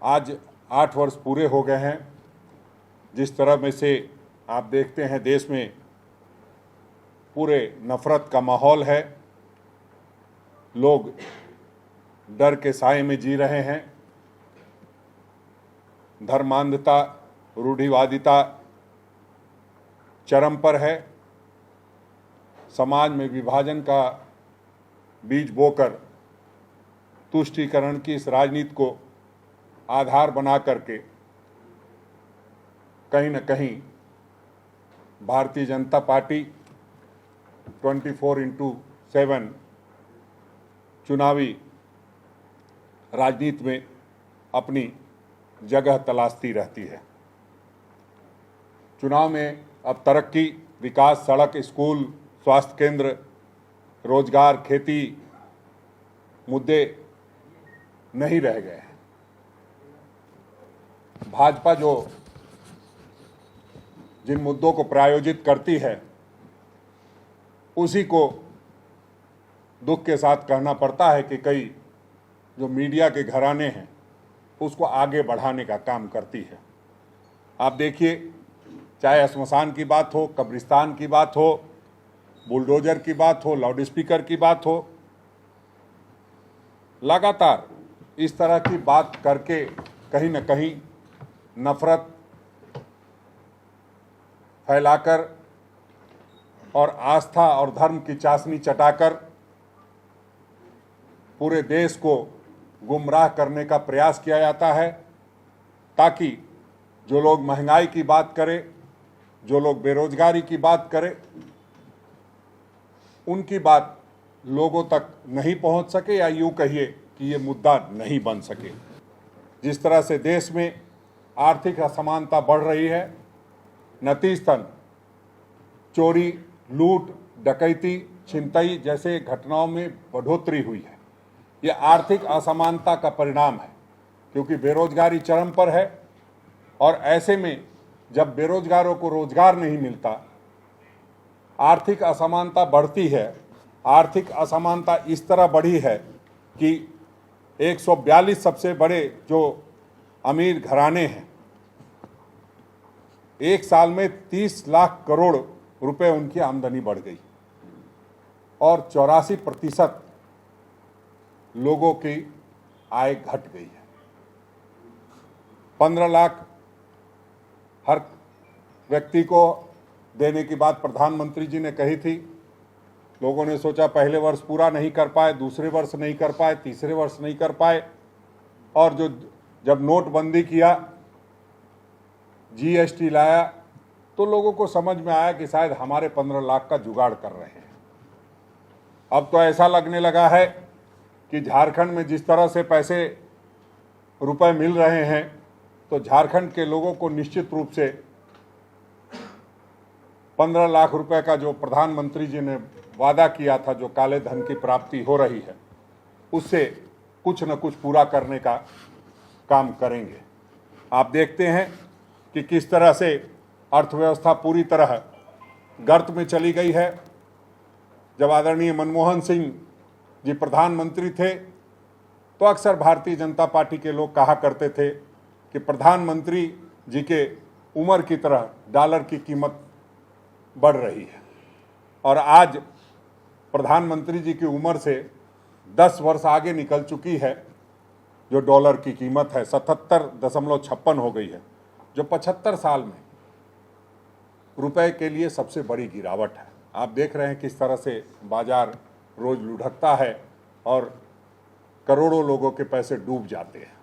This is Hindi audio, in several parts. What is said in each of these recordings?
आज 8 वर्ष पूरे हो गए हैं। जिस तरह में से आप देखते हैं देश में पूरे नफरत का माहौल है, लोग डर के साए में जी रहे हैं, धर्मांधता, रूढ़िवादिता चरम पर है, समाज में विभाजन का बीज बोकर तुष्टीकरण की इस राजनीति को आधार बना करके कहीं न कहीं भारतीय जनता पार्टी 24/7 चुनावी राजनीति में अपनी जगह तलाशती रहती है। चुनाव में अब तरक्की, विकास, सड़क, स्कूल, स्वास्थ्य केंद्र, रोजगार, खेती मुद्दे नहीं रह गए हैं। भाजपा जो जिन मुद्दों को प्रायोजित करती है उसी को दुख के साथ कहना पड़ता है कि कई जो मीडिया के घराने हैं उसको आगे बढ़ाने का काम करती है। आप देखिए, चाहे श्मशान की बात हो, कब्रिस्तान की बात हो, बुलडोजर की बात हो, लाउड स्पीकर की बात हो, लगातार इस तरह की बात करके कहीं न कहीं नफरत फैलाकर और आस्था और धर्म की चाशनी चटाकर पूरे देश को गुमराह करने का प्रयास किया जाता है, ताकि जो लोग महंगाई की बात करें, जो लोग बेरोजगारी की बात करें, उनकी बात लोगों तक नहीं पहुंच सके, या यूं कहिए कि ये मुद्दा नहीं बन सके। जिस तरह से देश में आर्थिक असमानता बढ़ रही है, नतीजतन चोरी, लूट, डकैती, छिनतई जैसे घटनाओं में बढ़ोतरी हुई है। ये आर्थिक असमानता का परिणाम है, क्योंकि बेरोजगारी चरम पर है और ऐसे में जब बेरोजगारों को रोजगार नहीं मिलता, आर्थिक असमानता बढ़ती है। आर्थिक असमानता इस तरह बढ़ी है कि 142 सबसे बड़े जो अमीर घराने हैं, एक साल में 30 लाख करोड़ रुपए उनकी आमदनी बढ़ गई और 84% लोगों की आय घट गई है। 15 लाख हर व्यक्ति को देने की बात प्रधानमंत्री जी ने कही थी। लोगों ने सोचा पहले वर्ष पूरा नहीं कर पाए, दूसरे वर्ष नहीं कर पाए, तीसरे वर्ष नहीं कर पाए, और जब नोटबंदी किया, जीएसटी लाया, तो लोगों को समझ में आया कि शायद हमारे 15 लाख का जुगाड़ कर रहे हैं। अब तो ऐसा लगने लगा है कि झारखंड में जिस तरह से पैसे रुपए मिल रहे हैं, तो झारखंड के लोगों को निश्चित रूप से 15 लाख रुपए का जो प्रधानमंत्री जी ने वादा किया था, जो काले धन की प्राप्ति हो रही है, उससे कुछ न कुछ पूरा करने का काम करेंगे। आप देखते हैं कि किस तरह से अर्थव्यवस्था पूरी तरह गर्त में चली गई है। जब आदरणीय मनमोहन सिंह जी प्रधानमंत्री थे, तो अक्सर भारतीय जनता पार्टी के लोग कहा करते थे कि प्रधानमंत्री जी के उम्र की तरह डॉलर की कीमत बढ़ रही है, और आज प्रधानमंत्री जी की उम्र से 10 वर्ष आगे निकल चुकी है। जो डॉलर की कीमत है 77.56 हो गई है, जो 75 साल में रुपए के लिए सबसे बड़ी गिरावट है। आप देख रहे हैं किस तरह से बाजार रोज लुढ़कता है और करोड़ों लोगों के पैसे डूब जाते हैं।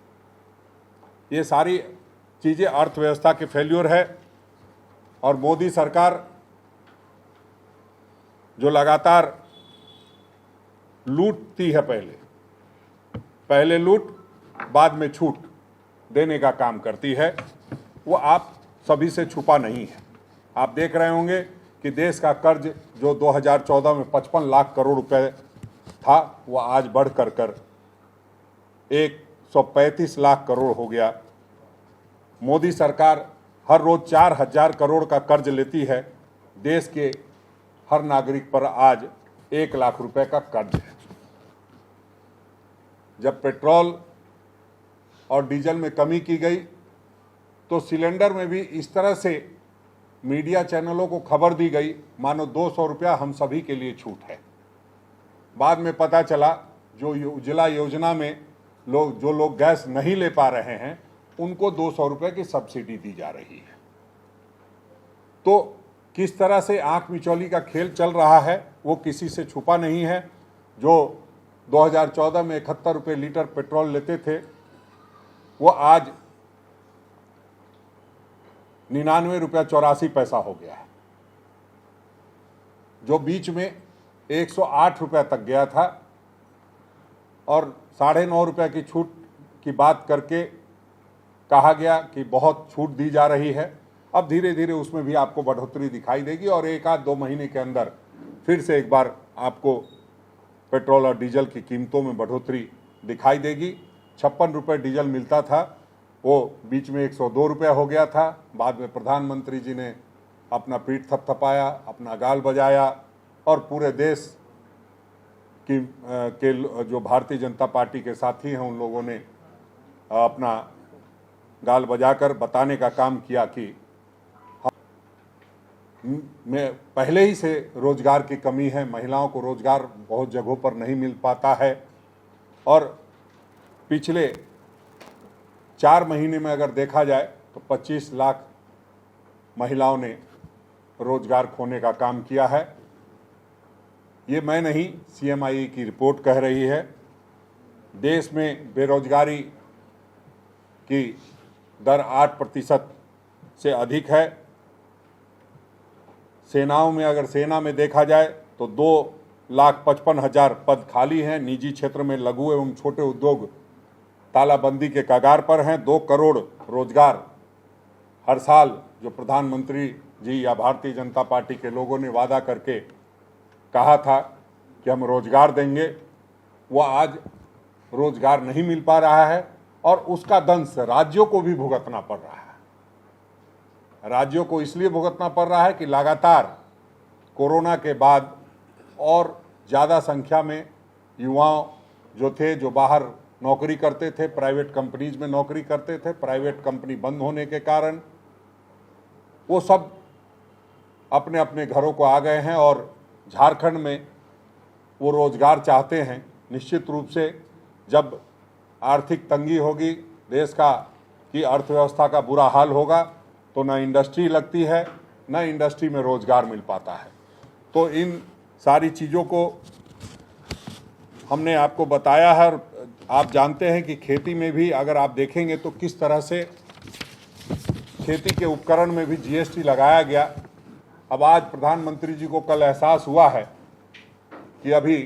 ये सारी चीज़ें अर्थव्यवस्था के फेल्योर है, और मोदी सरकार जो लगातार लूटती है, पहले लूट बाद में छूट देने का काम करती है, वो आप सभी से छुपा नहीं है। आप देख रहे होंगे कि देश का कर्ज जो 2014 में 55 लाख करोड़ रुपए था, वो आज बढ़ कर 135 लाख करोड़ हो गया। मोदी सरकार हर रोज 4000 करोड़ का कर्ज लेती है। देश के हर नागरिक पर आज 1 लाख रुपए का कर्ज है। जब पेट्रोल और डीजल में कमी की गई, तो सिलेंडर में भी इस तरह से मीडिया चैनलों को खबर दी गई मानो 200 रुपया हम सभी के लिए छूट है। बाद में पता चला जो उज्ज्वला योजना में जो लोग गैस नहीं ले पा रहे हैं उनको 200 रुपये की सब्सिडी दी जा रही है। तो किस तरह से आंख मिचौली का खेल चल रहा है वो किसी से छुपा नहीं है। जो 2014 में 71 रुपये लीटर पेट्रोल लेते थे वो आज 99 रुपया 84 पैसा हो गया है। जो बीच में 108 रुपया तक गया था और 9.5 रुपये की छूट की बात करके कहा गया कि बहुत छूट दी जा रही है। अब धीरे धीरे उसमें भी आपको बढ़ोतरी दिखाई देगी और 1-2 महीने के अंदर फिर से एक बार आपको पेट्रोल और डीजल की कीमतों में बढ़ोतरी दिखाई देगी। 56 रुपये डीजल मिलता था वो बीच में 102 रुपया हो गया था। बाद में प्रधानमंत्री जी ने अपना पीठ थपथपाया, अपना गाल बजाया और पूरे देश के जो भारतीय जनता पार्टी के साथी हैं उन लोगों ने अपना गाल बजाकर बताने का काम किया कि में पहले ही से रोजगार की कमी है, महिलाओं को रोजगार बहुत जगहों पर नहीं मिल पाता है और पिछले 4 महीने में अगर देखा जाए तो 25 लाख महिलाओं ने रोजगार खोने का काम किया है। ये मैं नहीं, CMI की रिपोर्ट कह रही है। देश में बेरोजगारी की दर 8% से अधिक है। सेनाओं में अगर सेना में देखा जाए तो 2,55,000 पद खाली हैं। निजी क्षेत्र में लघु एवं छोटे उद्योग तालाबंदी के कगार पर हैं। 2 करोड़ रोजगार हर साल जो प्रधानमंत्री जी या भारतीय जनता पार्टी के लोगों ने वादा करके कहा था कि हम रोजगार देंगे, वो आज रोजगार नहीं मिल पा रहा है और उसका दंश राज्यों को भी भुगतना पड़ रहा है। राज्यों को इसलिए भुगतना पड़ रहा है कि लगातार कोरोना के बाद और ज़्यादा संख्या में युवाओं जो थे जो बाहर नौकरी करते थे, प्राइवेट कंपनीज में नौकरी करते थे, प्राइवेट कंपनी बंद होने के कारण वो सब अपने अपने घरों को आ गए हैं और झारखंड में वो रोजगार चाहते हैं। निश्चित रूप से जब आर्थिक तंगी होगी, देश की अर्थव्यवस्था का बुरा हाल होगा तो न इंडस्ट्री लगती है, न इंडस्ट्री में रोजगार मिल पाता है। तो इन सारी चीज़ों को हमने आपको बताया है। आप जानते हैं कि खेती में भी अगर आप देखेंगे तो किस तरह से खेती के उपकरण में भी GST लगाया गया। अब आज प्रधानमंत्री जी को कल एहसास हुआ है कि अभी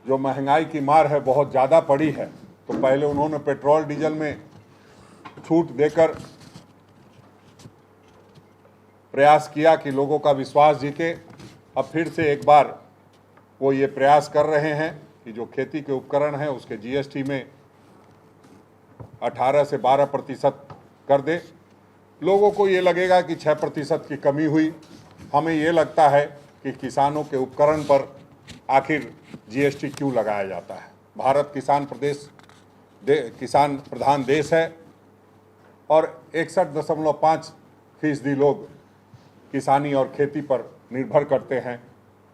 जो महंगाई की मार है बहुत ज़्यादा पड़ी है, तो पहले उन्होंने पेट्रोल डीजल में छूट देकर प्रयास किया कि लोगों का विश्वास जीते। अब फिर से एक बार वो ये प्रयास कर रहे हैं कि जो खेती के उपकरण हैं उसके GST में 18 से 12% कर दे। लोगों को ये लगेगा कि 6% की कमी हुई। हमें ये लगता है कि किसानों के उपकरण पर आखिर GST क्यों लगाया जाता है। भारत किसान प्रधान देश है और 61.5% लोग किसानी और खेती पर निर्भर करते हैं।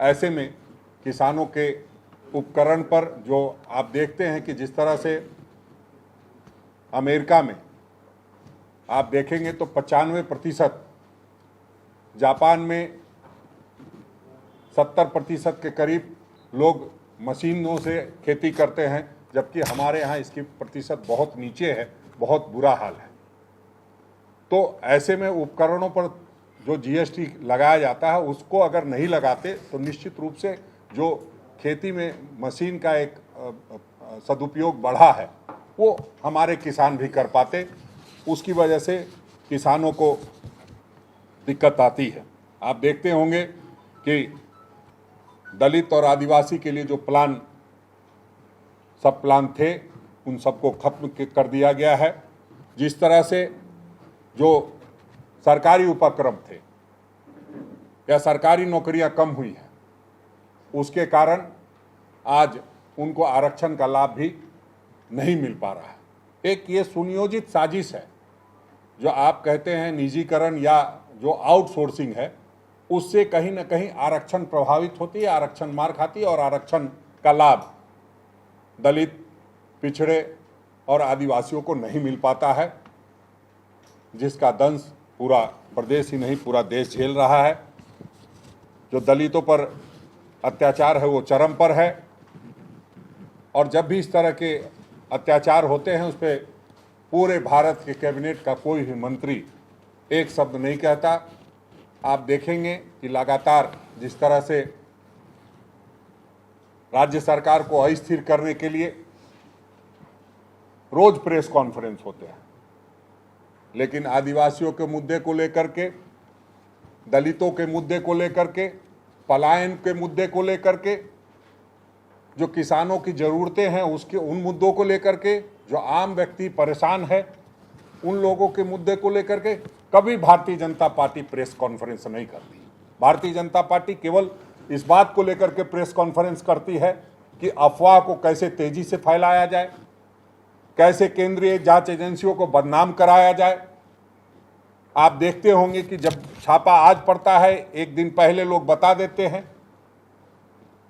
ऐसे में किसानों के उपकरण पर जो आप देखते हैं कि जिस तरह से अमेरिका में आप देखेंगे तो 95%, जापान में 70% के करीब लोग मशीनों से खेती करते हैं, जबकि हमारे यहाँ इसकी प्रतिशत बहुत नीचे है, बहुत बुरा हाल है। तो ऐसे में उपकरणों पर जो GST लगाया जाता है उसको अगर नहीं लगाते तो निश्चित रूप से जो खेती में मशीन का एक सदुपयोग बढ़ा है वो हमारे किसान भी कर पाते। उसकी वजह से किसानों को दिक्कत आती है। आप देखते होंगे कि दलित और आदिवासी के लिए जो सब प्लान थे उन सबको खत्म कर दिया गया है। जिस तरह से जो सरकारी उपक्रम थे या सरकारी नौकरियां कम हुई हैं उसके कारण आज उनको आरक्षण का लाभ भी नहीं मिल पा रहा है। एक ये सुनियोजित साजिश है। जो आप कहते हैं निजीकरण या जो आउटसोर्सिंग है, उससे कहीं ना कहीं आरक्षण प्रभावित होती है, आरक्षण मार खाती है और आरक्षण का लाभ दलित, पिछड़े और आदिवासियों को नहीं मिल पाता है, जिसका दंश पूरा प्रदेश ही नहीं पूरा देश झेल रहा है। जो दलितों पर अत्याचार है वो चरम पर है, और जब भी इस तरह के अत्याचार होते हैं उस पर पूरे भारत के कैबिनेट का कोई भी मंत्री एक शब्द नहीं कहता। आप देखेंगे कि लगातार जिस तरह से राज्य सरकार को अस्थिर करने के लिए रोज प्रेस कॉन्फ्रेंस होते हैं, लेकिन आदिवासियों के मुद्दे को लेकर के, दलितों के मुद्दे को लेकर के, पलायन के मुद्दे को लेकर के, जो किसानों की ज़रूरतें हैं उसके उन मुद्दों को लेकर के, जो आम व्यक्ति परेशान है उन लोगों के मुद्दे को लेकर के कभी Bharatiya Janata party press conference नहीं करती। भारतीय जनता पार्टी केवल इस बात को लेकर के प्रेस कॉन्फ्रेंस करती है कि अफवाह को कैसे तेजी से फैलाया जाए, कैसे केंद्रीय जांच एजेंसियों को बदनाम कराया जाए। आप देखते होंगे कि जब छापा आज पड़ता है, एक दिन पहले लोग बता देते हैं,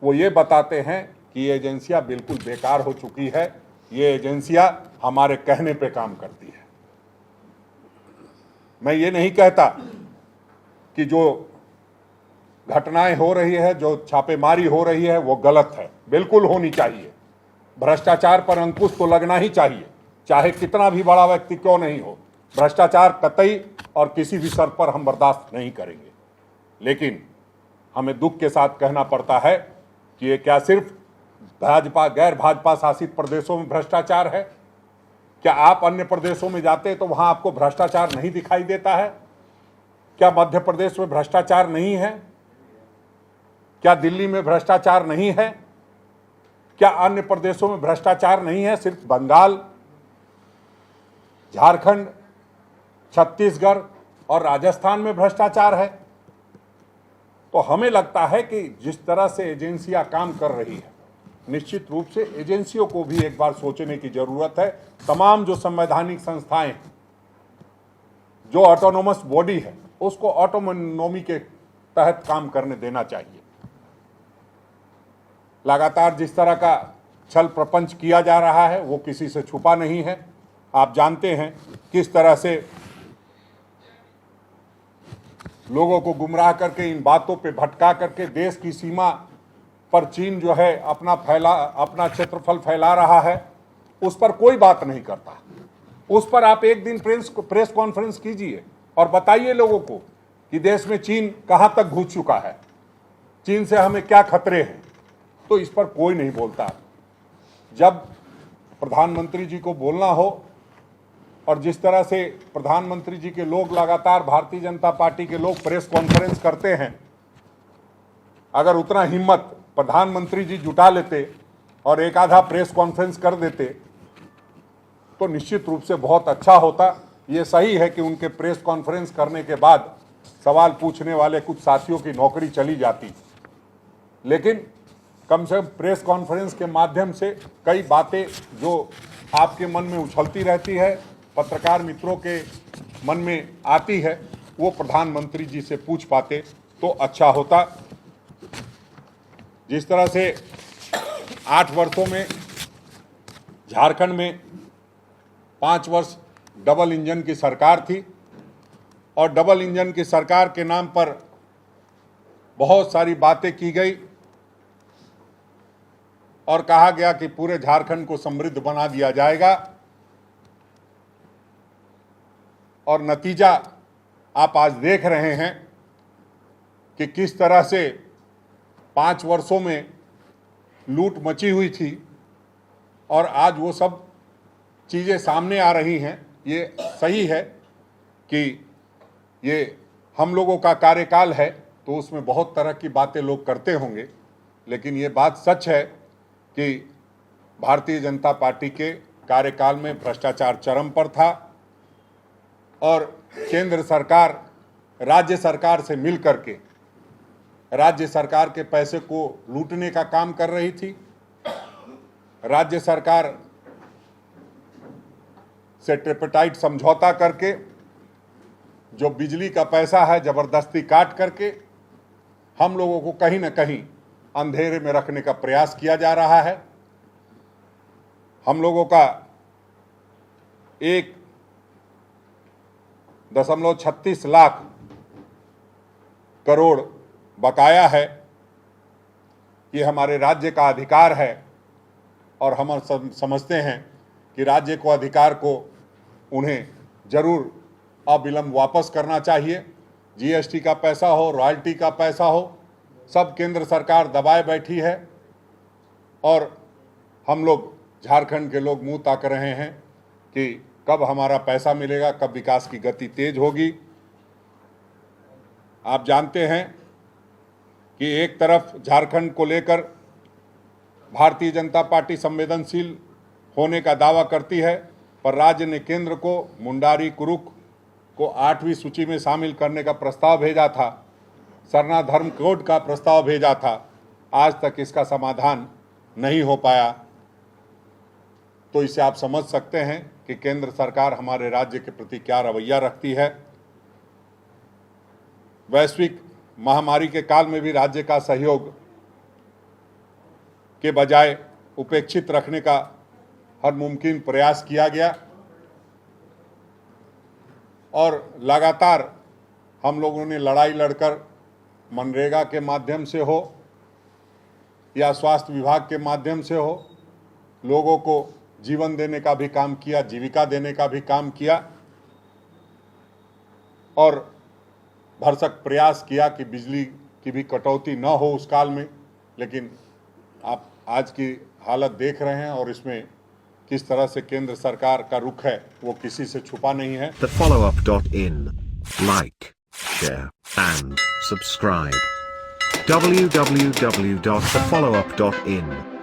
वो ये बताते हैं कि ये एजेंसियां बिल्कुल बेकार हो चुकी है, ये एजेंसियां हमारे कहने पे काम करती है। मैं ये नहीं कहता कि जो घटनाएं हो रही है, जो छापेमारी हो रही है वो गलत है, बिल्कुल होनी चाहिए। भ्रष्टाचार पर अंकुश तो लगना ही चाहिए, चाहे कितना भी बड़ा व्यक्ति क्यों नहीं हो। भ्रष्टाचार कतई और किसी भी स्तर पर हम बर्दाश्त नहीं करेंगे। लेकिन हमें दुख के साथ कहना पड़ता है कि ये क्या सिर्फ भाजपा गैर भाजपा शासित प्रदेशों में भ्रष्टाचार है? क्या आप अन्य प्रदेशों में जाते तो वहां आपको भ्रष्टाचार नहीं दिखाई देता है? क्या मध्य प्रदेश में भ्रष्टाचार नहीं है? क्या दिल्ली में भ्रष्टाचार नहीं है? क्या अन्य प्रदेशों में भ्रष्टाचार नहीं है? सिर्फ बंगाल, झारखंड, छत्तीसगढ़ और राजस्थान में भ्रष्टाचार है? तो हमें लगता है कि जिस तरह से एजेंसियां काम कर रही है, निश्चित रूप से एजेंसियों को भी एक बार सोचने की जरूरत है। तमाम जो संवैधानिक संस्थाएं, जो ऑटोनोमस बॉडी है, उसको ऑटोनोमी के तहत काम करने देना चाहिए। लगातार जिस तरह का छल प्रपंच किया जा रहा है वो किसी से छुपा नहीं है। आप जानते हैं किस तरह से लोगों को गुमराह करके, इन बातों पे भटका करके देश की सीमा पर चीन जो है अपना क्षेत्रफल फैला रहा है, उस पर कोई बात नहीं करता। उस पर आप एक दिन प्रेस कॉन्फ्रेंस कीजिए और बताइए लोगों को कि देश में चीन कहां तक घुस चुका है, चीन से हमें क्या खतरे हैं। तो इस पर कोई नहीं बोलता। जब प्रधानमंत्री जी को बोलना हो, और जिस तरह से प्रधानमंत्री जी के लोग लगातार, भारतीय जनता पार्टी के लोग प्रेस कॉन्फ्रेंस करते हैं, अगर उतना हिम्मत प्रधानमंत्री जी जुटा लेते और एक आधा प्रेस कॉन्फ्रेंस कर देते तो निश्चित रूप से बहुत अच्छा होता। ये सही है कि उनके प्रेस कॉन्फ्रेंस करने के बाद सवाल पूछने वाले कुछ साथियों की नौकरी चली जाती, लेकिन कम से कम प्रेस कॉन्फ्रेंस के माध्यम से कई बातें जो आपके मन में उछलती रहती है, पत्रकार मित्रों के मन में आती है, वो प्रधानमंत्री जी से पूछ पाते तो अच्छा होता। जिस तरह से 8 वर्षों में झारखंड में 5 वर्ष डबल इंजन की सरकार थी, और डबल इंजन की सरकार के नाम पर बहुत सारी बातें की गई और कहा गया कि पूरे झारखंड को समृद्ध बना दिया जाएगा, और नतीजा आप आज देख रहे हैं कि किस तरह से 5 वर्षों में लूट मची हुई थी और आज वो सब चीज़ें सामने आ रही हैं। ये सही है कि ये हम लोगों का कार्यकाल है तो उसमें बहुत तरह की बातें लोग करते होंगे, लेकिन ये बात सच है कि भारतीय जनता पार्टी के कार्यकाल में भ्रष्टाचार चरम पर था, और केंद्र सरकार राज्य सरकार से मिल करके राज्य सरकार के पैसे को लूटने का काम कर रही थी। राज्य सरकार से ट्रिपटाइट समझौता करके जो बिजली का पैसा है जबरदस्ती काट करके हम लोगों को कहीं ना कहीं अंधेरे में रखने का प्रयास किया जा रहा है। हम लोगों का 1.36 लाख करोड़ बकाया है। ये हमारे राज्य का अधिकार है और हम समझते हैं कि राज्य को अधिकार को उन्हें जरूर अविलंब वापस करना चाहिए। जीएसटी का पैसा हो, रॉयल्टी का पैसा हो, सब केंद्र सरकार दबाए बैठी है और हम लोग झारखंड के लोग मुंह ताक रहे हैं कि कब हमारा पैसा मिलेगा, कब विकास की गति तेज होगी। आप जानते हैं कि एक तरफ झारखंड को लेकर भारतीय जनता पार्टी संवेदनशील होने का दावा करती है, पर राज्य ने केंद्र को मुंडारी कुरुक को 8वीं सूची में शामिल करने का प्रस्ताव भेजा था, सरना धर्म कोड का प्रस्ताव भेजा था। आज तक इसका समाधान नहीं हो पाया। तो इसे आप समझ सकते हैं कि केंद्र सरकार हमारे राज्य के प्रति क्या रवैया रखती है। वैश्विक महामारी के काल में भी राज्य का सहयोग के बजाय उपेक्षित रखने का हर मुमकिन प्रयास किया गया और लगातार हम लोगों ने लड़ाई लड़कर मनरेगा के माध्यम से हो या स्वास्थ्य विभाग के माध्यम से हो लोगों को जीवन देने का भी काम किया, जीविका देने का भी काम किया और भरसक प्रयास किया कि बिजली की भी कटौती न हो उस काल में। लेकिन आप आज की हालत देख रहे हैं और इसमें किस तरह से केंद्र सरकार का रुख है वो किसी से छुपा नहीं है। TheFollowUp.in. Like, share and subscribe. www.thefollowup.in